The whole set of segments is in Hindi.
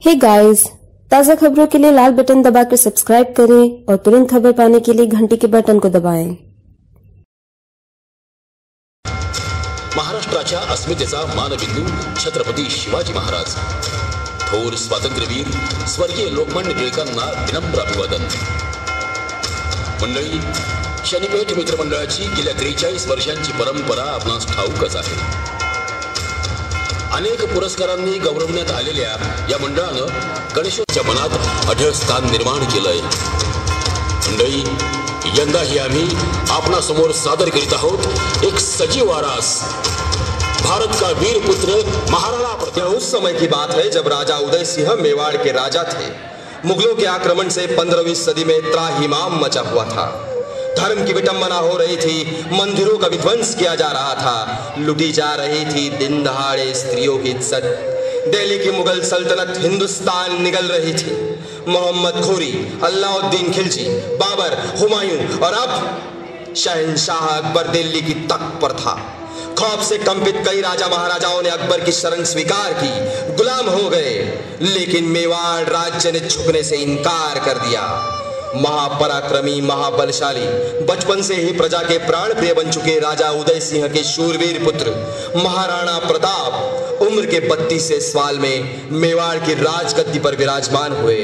हे गाइस, ताज़ा खबरों के लिए लाल बटन दबाकर सब्सक्राइब करें और तुरंत खबर पाने के लिए घंटी के बटन को दबाएं। महाराष्ट्राच्या अस्मितेचा मानबिंदू छत्रपती शिवाजी महाराज, थोर स्वातंत्र्यवीर स्वर्गीय लोकमान्य टिळकांना विनम्र अभिवादन। मंडळी, शनिपेठ मित्रमंडळाची गेल्या 43 वर्षांची परंपरा आपणास ठाऊकच आहे। अनेक पुरस्कारांनी गौरवण्यात आलेल्या या मंडळानं गणेशोत्सवाच्या मनात अढळ स्थान निर्माण केलंय। मंडळी, यंदाही आम्ही आपणासमोर सादर करीत आहोत एक सजीव आरास, भारत का वीर पुत्र महाराणा प्रताप। उस समय की बात है जब राजा उदय सिंह मेवाड़ के राजा थे। मुगलों के आक्रमण से 15वीं सदी में त्राहिमाम मचा हुआ था। धर्म की विटंबना हो रही थी, मंदिरों का विध्वंस किया जा रहा था, लुटी जा रही थी दिन दहाड़े स्त्रियों की इज्जत। दिल्ली की मुगल सल्तनत हिंदुस्तान निगल रही थी। मोहम्मद खोरी, अलाउद्दीन खिलजी, बाबर, हुमायूं और अब शहंशाह अकबर दिल्ली की तख्त पर था। खौफ से कंपित कई राजा महाराजाओं ने अकबर की शरण स्वीकार की, गुलाम हो गए, लेकिन मेवाड़ राज्य ने झुकने से इनकार कर दिया। महापराक्रमी, महाबलशाली, बचपन से ही प्रजा के प्राण प्रिय बन चुके राजा उदय सिंह के शूरवीर पुत्र महाराणा प्रताप उम्र के 32वें साल में मेवाड़ की राजगद्दी पर विराजमान हुए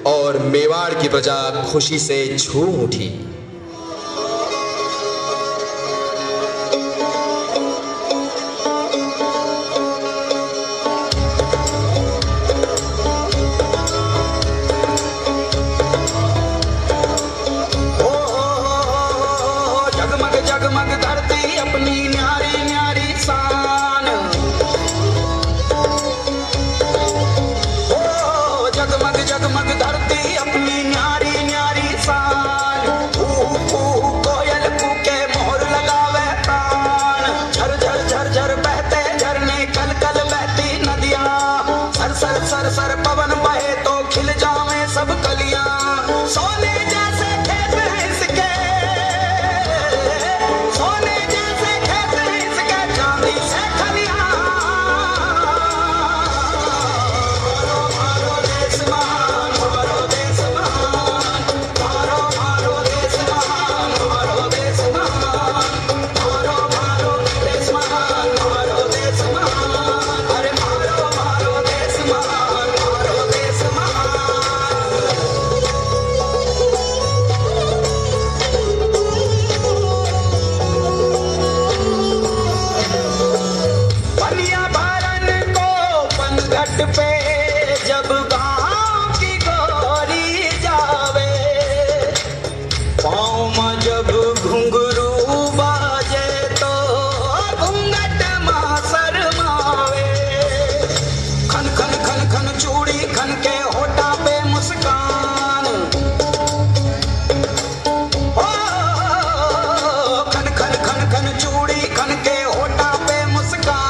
और मेवाड़ की प्रजा खुशी से झूम उठी। जगमग धरती अपनी न्यारी न्यारी शान, ओ जगमग जगमग धरती अपनी न्यारी न्यारी शान। कोयल कूके मोहर लगावे प्राण, झर झर झर झर बहते झरने, कल कल बहती नदियाँ, सर सर सर सर पवन बहे तो खिल जावे सब कलियाँ। सोने जैसे खेत हैं इसके, पे जब गाँव की गोरी जावे, पाँव में जब घुंघरू बाजे तो घूंघट माँ शर्मावे। खन खन खन खन चूड़ी खन के होठा पे मुस्कान, ओ खन खन खन खन चूड़ी खन के होठा पे मुस्कान।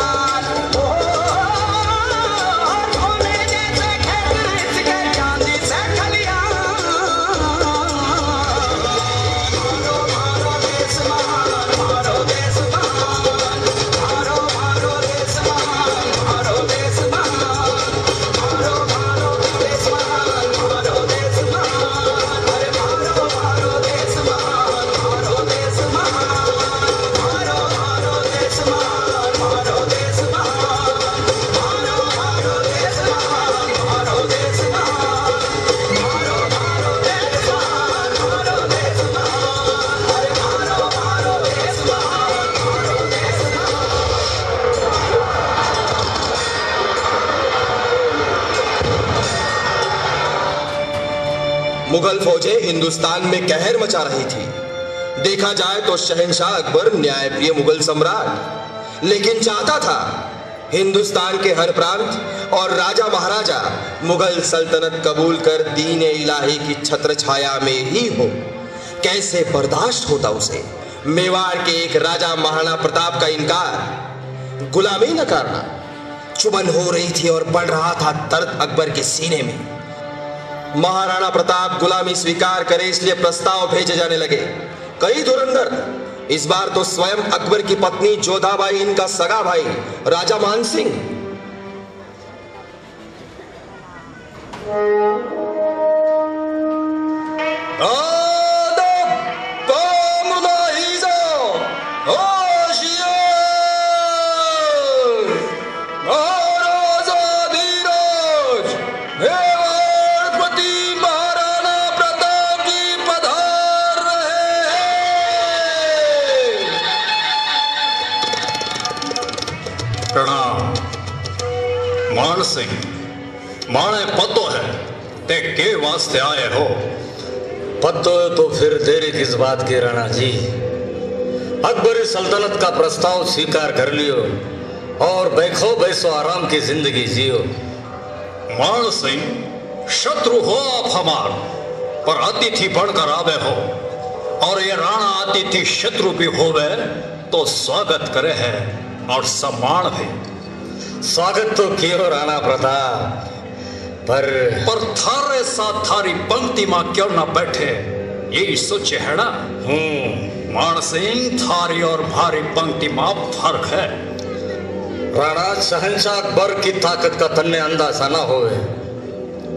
मुगल फौजें हिंदुस्तान में कहर मचा रही थी। देखा जाए तो शहंशाह अकबर न्यायप्रिय मुगल सम्राट, लेकिन चाहता था हिंदुस्तान के हर प्रांत और राजा महाराजा मुगल सल्तनत कबूल कर दीन इलाही की छत्र छाया में ही हो। कैसे बर्दाश्त होता उसे मेवाड़ के एक राजा महाराणा प्रताप का इनकार, गुलामी नकारना। चुभन हो रही थी और बढ़ रहा था दर्द अकबर के सीने में। महाराणा प्रताप गुलामी स्वीकार करे इसलिए प्रस्ताव भेजे जाने लगे। कई धुरंधर इस बार तो स्वयं अकबर की पत्नी जोधाबाई, इनका सगा भाई राजा मान सिंह, मान सिंह माने पतो है ते के वास्ते आए हो? पतो तो फिर देरी किस बात की राणा जी? अकबरी सल्तनत का प्रस्ताव स्वीकार कर लियो और बैठो बैसो आराम की जिंदगी जियो। मान सिंह, शत्रु हो आप हमार, पर अतिथि बनकर आवे हो, और ये राणा अतिथि शत्रु भी होवे तो स्वागत करे है और सम्मान भी। स्वागत तो कियो राणा प्रताप, पर थारे साथ थारी पंक्ति में क्यों ना बैठे, यही सोचे है ना? मान सिंह, थारी और भारी पंक्ति में फर्क है। राणा शहंशाह अकबर की ताकत का तन्ने अंदाजा ना होवे।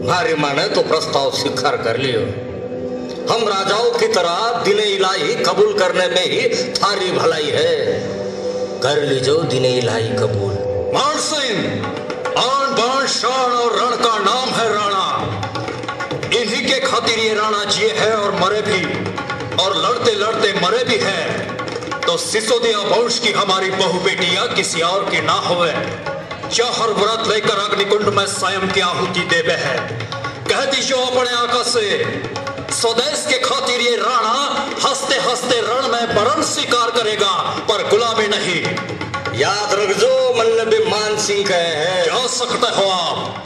भारी माने तो प्रस्ताव स्वीकार कर लियो। हम राजाओं की तरह दिने इलाही कबूल करने में ही थारी भलाई है। कर लीजो दिने इलाही कबूल। मान सिंह, आन बान शान और रण का नाम है राणा। इन्हीं के खातिर ये राणा जिए है और मरे भी, और लड़ते लड़ते मरे भी है। तो सिसोदिया वंश की हमारी बहु बेटियां किसी और की ना होवे। चाहर व्रत लेकर अग्निकुंड में स्वयं की आहुति देवे है। कह दीजिए अपने आका से, स्वदेश के खातिर ये राणा हंसते हंसते रण में बरन स्वीकार करेगा, पर गुलामी नहीं। याद रखो, मन भी मान सिंह कहे हैं। जा सकते हो आप।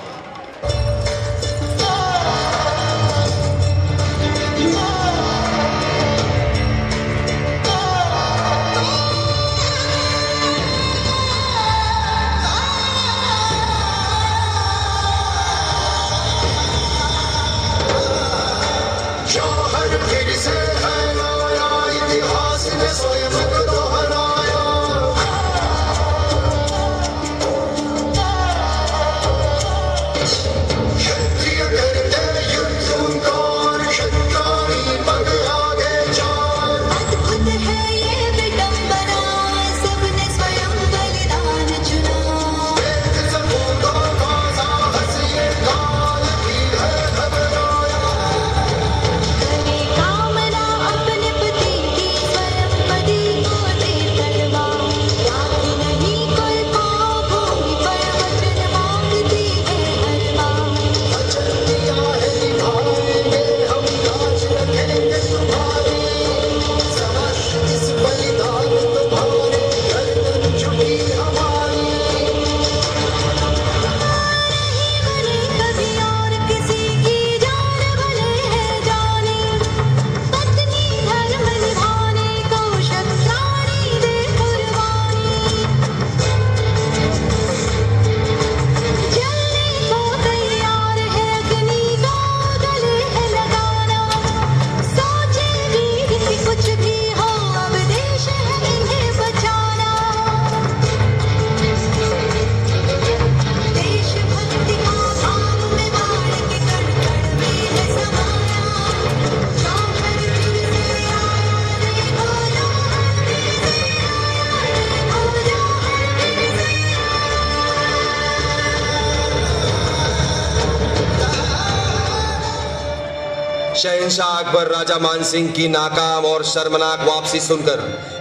शहंशाह अकबर राजा मान सिंह की नाकाम और शर्मनाक वापसी सुनकर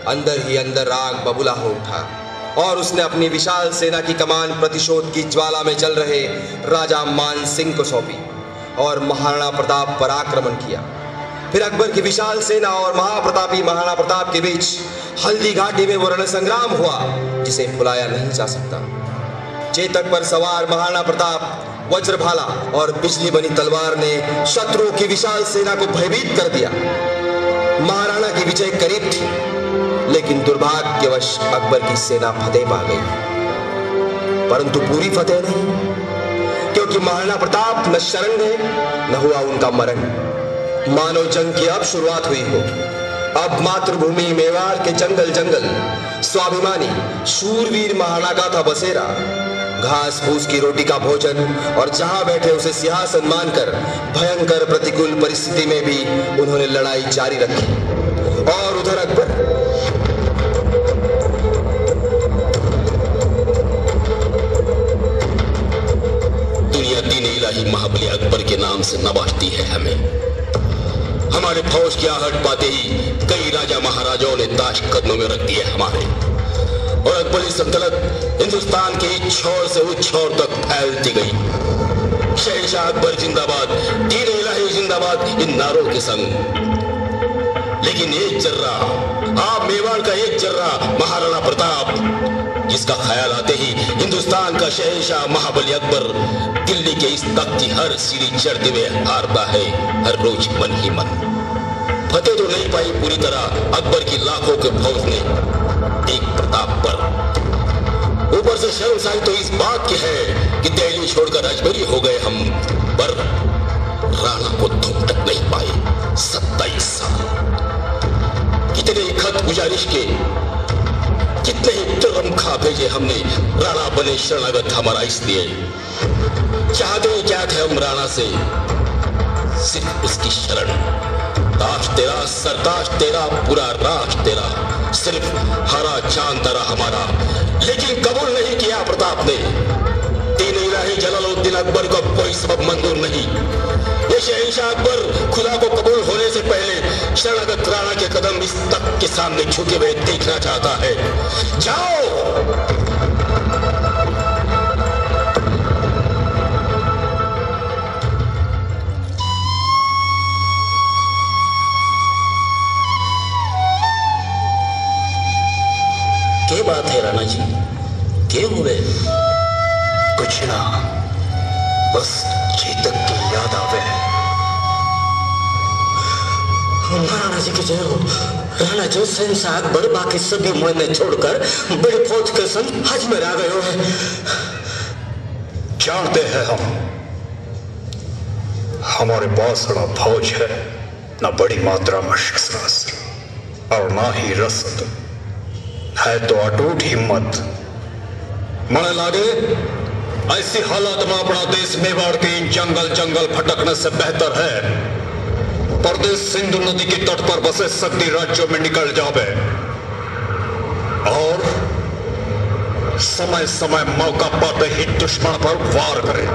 अंदर ही अंदर आग बबूला हो उठा और उसने अपनी विशाल सेना की कमान प्रतिशोध की ज्वाला में जल रहे राजा मान सिंह को सौंपी और महाराणा प्रताप पर आक्रमण किया। फिर अकबर की विशाल सेना और महाप्रतापी महाराणा प्रताप के बीच हल्दी घाटी में वो रणसंग्राम हुआ जिसे भुलाया नहीं जा सकता। चेतक पर सवार महाराणा प्रताप वज्रभाला और बिजली बनी तलवार ने शत्रुओं की विशाल सेना को भयभीत कर दिया। महाराणा की विजय करीब थी, लेकिन दुर्भाग्यवश अकबर की सेना फतेह पा गई। परंतु पूरी फतेह नहीं, क्योंकि महाराणा प्रताप न शरण गए न हुआ उनका मरण। मानो जंग की अब शुरुआत हुई हो। अब मातृभूमि मेवाड़ के जंगल जंगल स्वाभिमानी शूरवीर महाराणा का था बसेरा। घास फूस की रोटी का भोजन और जहां बैठे उसे सिंहासन मानकर भयंकर प्रतिकूल परिस्थिति में भी उन्होंने लड़ाई जारी रखी। और उधर अकबर दुनिया दीन इलाही महाबली अकबर के नाम से नवाजती है हमें। हमारे फौज की आहट पाते ही कई राजा महाराजाओं ने ताश कदमों में रख दिए हमारे, और अकबरी सल्तनत हिंदुस्तान के इस छोर से उस छोर तक फैलती गई। शहंशाह अकबर जिंदाबाद, दीन इलाही जिंदाबाद, इन नारों के संग। लेकिन एक जर्रा, आप मेवाड़ का एक जर्रा महाराणा प्रताप, जिसका ख्याल आते ही हिंदुस्तान का शहंशाह महाबली अकबर दिल्ली के इस तख्त की हर सीढ़ी चढ़ते हुए हारता है हर रोज मन ही मन। फतेह तो नहीं पाई पूरी तरह अकबर की लाखों के फौज ने एक प्रताप पर। ऊपर से शर्मसाई तो इस बात की है कि दिल्ली छोड़कर अजमेरी हो गए हम, पर राणा को धूम तक नहीं पाए 27 साल। कितने ही खत गुजारिश के, कितने ही तुरम खा भेजे हमने, राणा बने शरणागत हमारा इसलिए। चाहते ही क्या थे हम राणा से, सिर्फ उसकी शरण। ताश तेरा, सरताश तेरा, पूरा राष्ट्र तेरा, सिर्फ हरा चांद तेरा हमारा। लेकिन कबूल नहीं किया प्रताप ने। दीन इलाही जलालुद्दीन अकबर को कोई सबब मंजूर नहीं। ये शहंशाह अकबर खुदा को कबूल होने से पहले शरणागत राणा के कदम इस तख्त के सामने झुके हुए देखना चाहता है। जाओ। क्या बात है राणा जी, क्या हुए? कुछ ना, बस चेतक की याद आवे। महाराणा जी की जय हो। राणा जी, शहंशाह अकबर बाकी सभी मोहने छोड़कर बड़ी फौज के संग अजमेर आ गए हैं। जानते हैं हमारे पास बड़ा फौज है, ना बड़ी मात्रा में शस्त्रास्त्र और ना ही रसद है, तो अटूट हिम्मत। मने लागे ऐसी हालत में अपना देश मेवाड़ के इन जंगल जंगल भटकने से बेहतर है परदेश सिंधु नदी के तट पर बसे सभी राज्यों में निकल जावे और समय समय मौका पाते ही दुश्मन पर वार करे।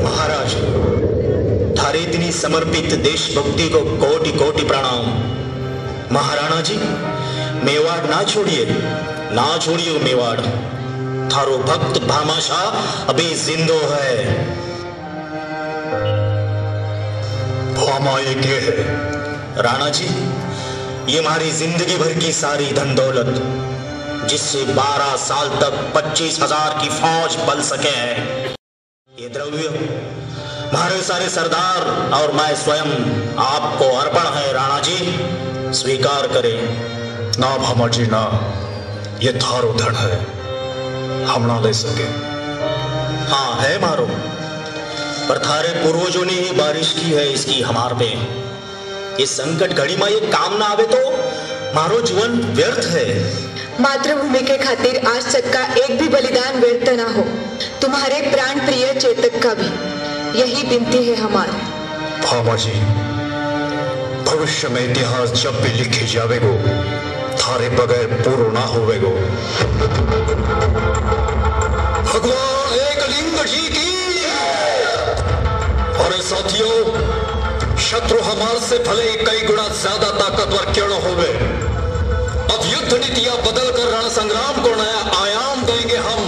महाराज, थारी इतनी समर्पित देशभक्ति को कोटि कोटि प्रणाम। महाराणा जी, मेवाड़ ना छोड़िए मेवाड़। थारो भक्त भामाशाह अभी जिंदो है। भामा ये क्या है? राणा जी, ये हमारी जिंदगी भर की सारी धन दौलत, जिससे 12 साल तक 25,000 की फौज पल सके हैं, ये द्रव्य हमारे सारे सरदार और मैं स्वयं आपको अर्पण है। राणा जी, स्वीकार करें। ना भामा जी ना, ये थारो धन है, हम ना ले सके। हाँ है मारो, पर थारे पूर्वजों ने ही बारिश की है इसकी हमार पे। इस संकट घड़ी में ये काम ना आवे तो मारो जीवन व्यर्थ है। मातृभूमि के खातिर आज तक का एक भी बलिदान व्यर्थ ना हो। तुम्हारे प्राण प्रिय चेतक का भी यही विनती है हमारी। भामा जी, भविष्य में इतिहास जब भी लिखी जावेगो, थारे बगैर पूर्ण ना होवेगो। भगवान एकलिंग जी की। और साथियों, शत्रु हमारे से भले कई गुना ज्यादा ताकतवर क्यों न होवे, अब युद्ध नीतियां बदलकर रण संग्राम को नया आयाम देंगे हम।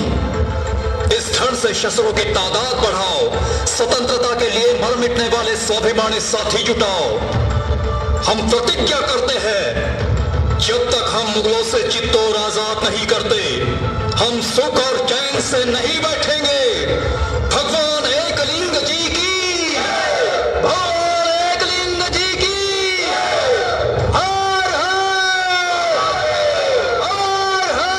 इस धन से शस्त्रों की तादाद बढ़ाओ, स्वतंत्रता के लिए मर मिटने वाले स्वाभिमानी साथी जुटाओ। हम प्रतिज्ञा करते हैं, जब तक हम मुगलों से चित्तौर आजाद नहीं करते, हम सुख और चैन से नहीं बैठेंगे। भगवान एकलिंग जी की, भगवान एकलिंग जी की। हर हर, हर हर।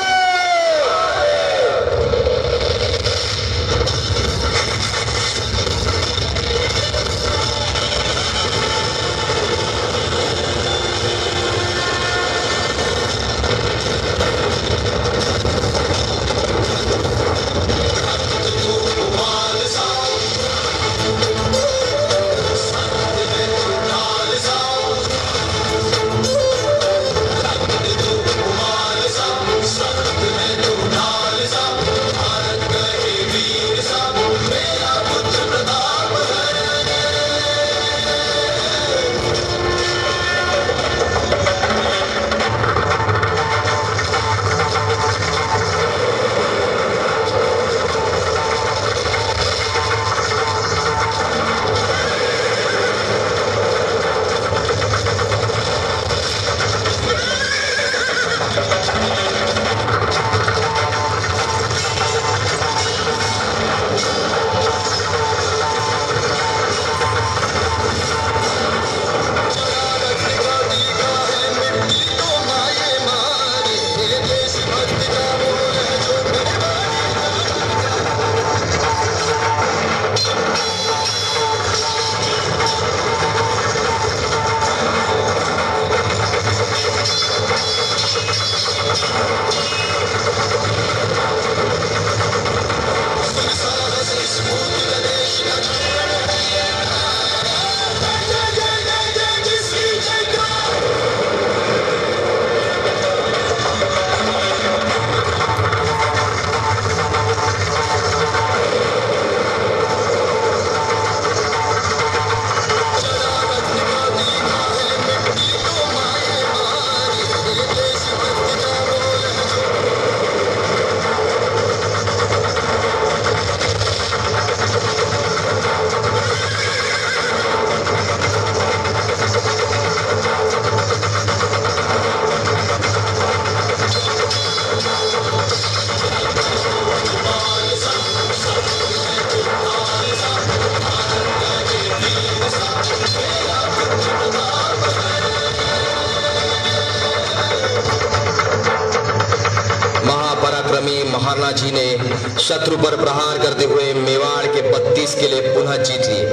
महाराणा जी ने शत्रु पर प्रहार करते हुए मेवाड़ के 32 किले पुनः जीत लिए।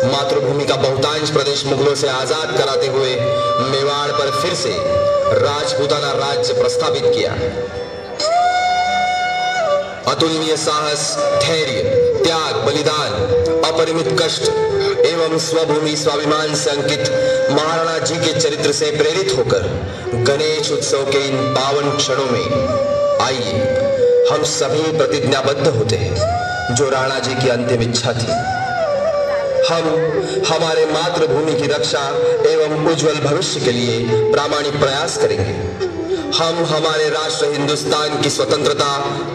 मातृभूमि का बहुतांश प्रदेश मुगलों से आजाद कराते हुए मेवाड़ पर फिर से राजपूताना राज्य प्रस्थापित किया। अतुलनीय साहस, धैर्य, त्याग, बलिदान, अपरिमित कष्ट एवं स्वभूमि स्वाभिमान से अंकित महाराणा जी के चरित्र से प्रेरित होकर गणेश उत्सव के इन पावन क्षणों में आइए हम सभी प्रतिज्ञाबद्ध होते हैं जो राणा जी की अंतिम इच्छा थी। हम हमारे मातृभूमि की रक्षा एवं उज्जवल भविष्य के लिए प्रामाणिक प्रयास करेंगे। हम हमारे राष्ट्र हिंदुस्तान की स्वतंत्रता,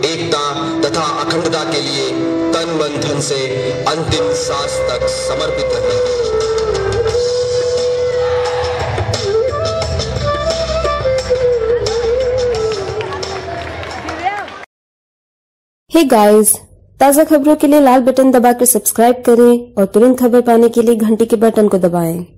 एकता तथा अखंडता के लिए तन मन धन से अंतिम सांस तक समर्पित रहेंगे। हे गाइस, ताज़ा खबरों के लिए लाल बटन दबाकर सब्सक्राइब करें और तुरंत खबर पाने के लिए घंटी के बटन को दबाएं।